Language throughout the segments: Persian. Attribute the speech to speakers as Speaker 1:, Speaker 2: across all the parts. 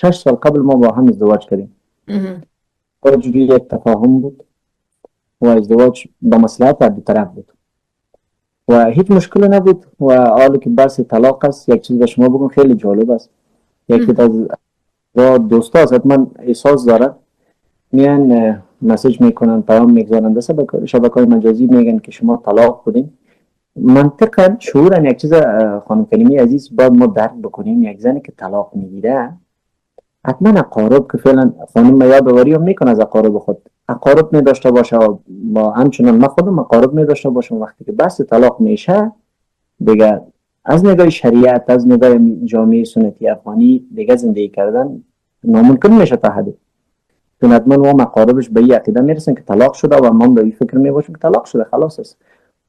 Speaker 1: 6 سال قبل ما با هم ازدواج کردیم. جوری یک تفاهم بود و ازدواج با مصلحت در دو طرف بود و هیچ مشکلی نبود. و حالا که بحث طلاق است، یک چیز به شما بگم خیلی جالب است. یکی از دوستا است، حتما احساس دارد، میان مسیج میکنن، پیام میگذارن در شبکه‌های مجازی، میگن که شما طلاق بدین. منطقا شعورا یک چیز خانم کریمی عزیز باید ما درک بکنیم، یک زنی که طلاق میگیره حتما اقارب که فعلا خانم یادآوری هم میکنه از اقارب خود، اقارب میداشته باشه و با همچنان من خودم اقارب میداشته باشم. وقتی که بحث طلاق میشه دیگه از نگاه شریعت، از نگاه جامعه سنتی افغانی دیگه زندگی کردن ناممکن میشه تا حدی. چون حتما ما مقاربش به این عقیده میرسن که طلاق شده و ما به این فکر میباشیم که طلاق شده خلاص است.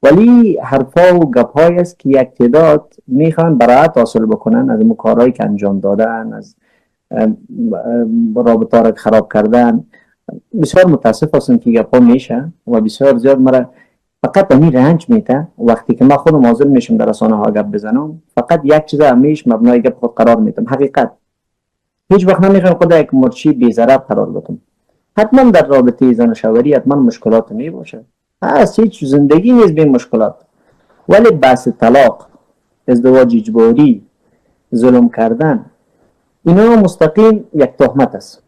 Speaker 1: ولی حرفا و گپ‌هایی است که یک تعداد میخوان برائت حاصل بکنن از اون کارهایی که انجام دادن، از رابطه را خراب کردن. بسیار متاسف هستم که گپ‌ها میشه و بسیار زیاد مرا فقط همین رنج میده وقتی که ما خودم حاضر میشم در رسانه ها گپ بزنم. فقط یک چیز همیش مبنای گپ خود قرار میدم، حقیقت. هیچ وقت نمیخوام خود یک مرچی بی ضرر قرار بدم. حتما در رابطه زن و شوهری حتما مشکلات می باشه، هست، هیچ زندگی نیست بی مشکلات. ولی بحث طلاق، ازدواج اجباری، ظلم کردن، اینا مستقیم یک تهمت است.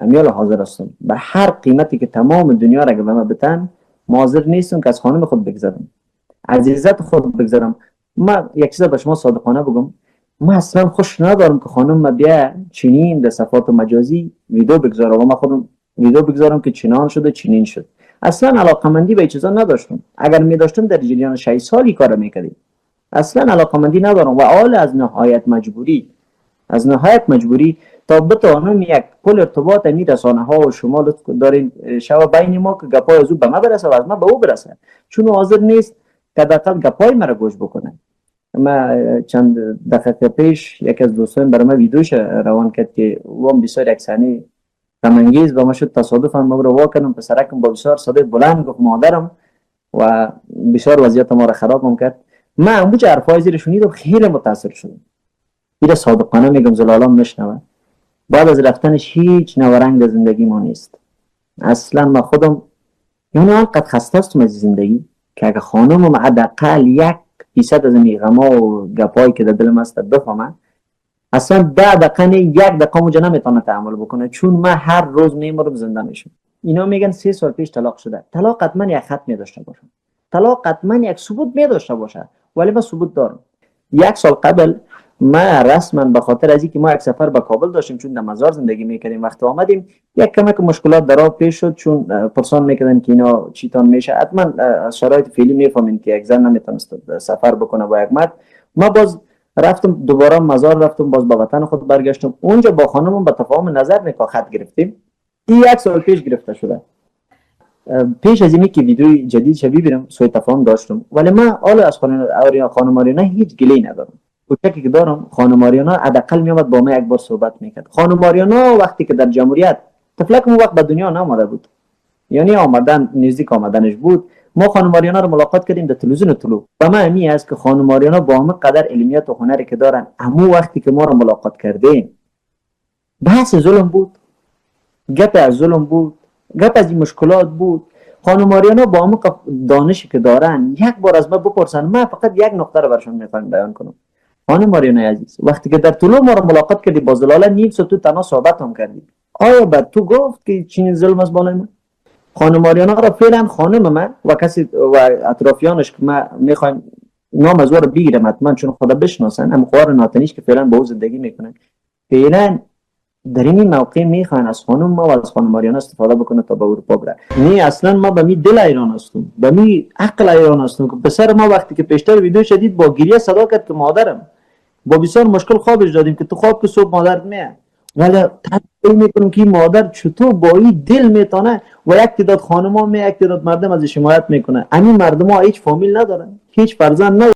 Speaker 1: امیال حاضر هستم به هر قیمتی که تمام دنیا را اگر به من بتن، حاضر نیستم که از خانم خود بگذرم، از عزت خود بگذرم. ما یک چیز به شما صادقانه بگم، ما اصلا خوش ندارم که خانم ما بیا چنین در صفحات مجازی ویدیو بگذاره و ما خودم ویدیو بگذارم که چنان شده چنین شد. اصلا علاقمندی به چیزا نداشتم. اگر می داشتم در جریان 6 سالی کار میکردیم. اصلا علاقمندی ندارم و حال از نهایت مجبوری تا بتوانم یک پل ارتباط می رسانه ها و شما لطف دارین شو بین ما که گپای از او به ما برسه و از ما به او برسه، چون حاضر نیست که دقیقاً گپای مرا گوش بکنه. ما چند دقیقه پیش یک از دوستان برای ما ویدیوش روان کرد که وام بسیار یک صحنه غم انگیز و ما شد تصادفاً ما رو واکنم پسرکم با بسیار صدای بلند گفت مادرم و بسیار وضعیت ما را خراب کرد. من امروز حرفای زیر شنیدم خیلی متاثر شدم. این صادقانه میگم زلالم نشنوه. بعد از رفتنش هیچ نورنگ در زندگی ما نیست. اصلا ما خودم یعنی آنقدر خسته هستم از زندگی که اگه خانمم حداقل 1% از این غما و گپایی که در دلم هست بفهمه، اصلا 10 دقیقه نه، 1 دقیقه موجه نمیتونه تحمل بکنه، چون من هر روز میمرم زنده میشم. اینا میگن 3 سال پیش طلاق شده. طلاق حتما یک خط میداشته باشه، طلاق حتما یک ثبوت میداشته باشه، ولی من ثبوت دارم. 1 سال قبل ما رسما به خاطر از اینکه ما یک سفر به کابل داشتیم، چون در مزار زندگی میکردیم، وقتی آمدیم یک کمک مشکلات در راه پیش شد، چون پرسان میکردن که اینا چیتان میشه. حتما از شرایط فعلی میفهمین که یک زن نمیتونست سفر بکنه با یک مرد. ما باز رفتم دوباره مزار، رفتم باز به وطن خود برگشتم. اونجا با خانمم به تفاهم نظر نکاح خط گرفتیم. این 1 سال پیش گرفته شده. پیش از اینی که ویدیوی جدید شبیه ببینم سوء تفاهم داشتم، ولی من حالا از خانم آریانا هیچ گلی ندارم. کوچکی که دارم، خانم آریانا حداقل میومد با ما یک بار صحبت میکرد. خانم آریانا وقتی که در جمهوریت طفلک اون وقت به دنیا نامده بود، یعنی نزدیک آمدنش بود، ما خانم آریانا رو ملاقات کردیم در تلویزیون طلوع. و من امی است که خانم آریانا با همه قدر علمیت و هنری که دارن، همون وقتی که ما رو ملاقات کردیم بحث ظلم بود، گپ از ظلم بود، گپ از این مشکلات بود. خانم آریانا با همه دانشی که دارن یک بار از ما بپرسن، من فقط یک نقطه رو برشون میخوام بیان کنم. خانم آریانا عزیز، وقتی که در طلوع ما رو ملاقات کردی با زلاله نیم ساعت تو تنها صحبت هم کردی، آیا بعد تو گفت که چنین ظلم از بالای من؟ خانم آریانا را فعلا خانم من و کسی و اطرافیانش که ما میخوایم نام از او رو بگیرم حتما، چون خدا بشناسن، هم خوار ناتنیش که فعلا با او زندگی میکنن، فعلا در این موقع میخوان از خانم ما و از خانم آریانا استفاده بکنه تا به اروپا بره. نه اصلا ما به می دل ایران هستم، به می عقل ایران هستم که پسر ما وقتی که پیشتر ویدیو شدید با گریه صدا کرد که مادرم، با بسیار مشکل خوابش دادیم که تو خواب که صبح مادر میاد، ولی تعجب میکنم که مادر چطور با این دل میتونه و یک تعداد خانم ها یک تعداد مردم از حمایت میکنه. همین مردم ها هیچ فامیل ندارن، هیچ فرزند ندارن.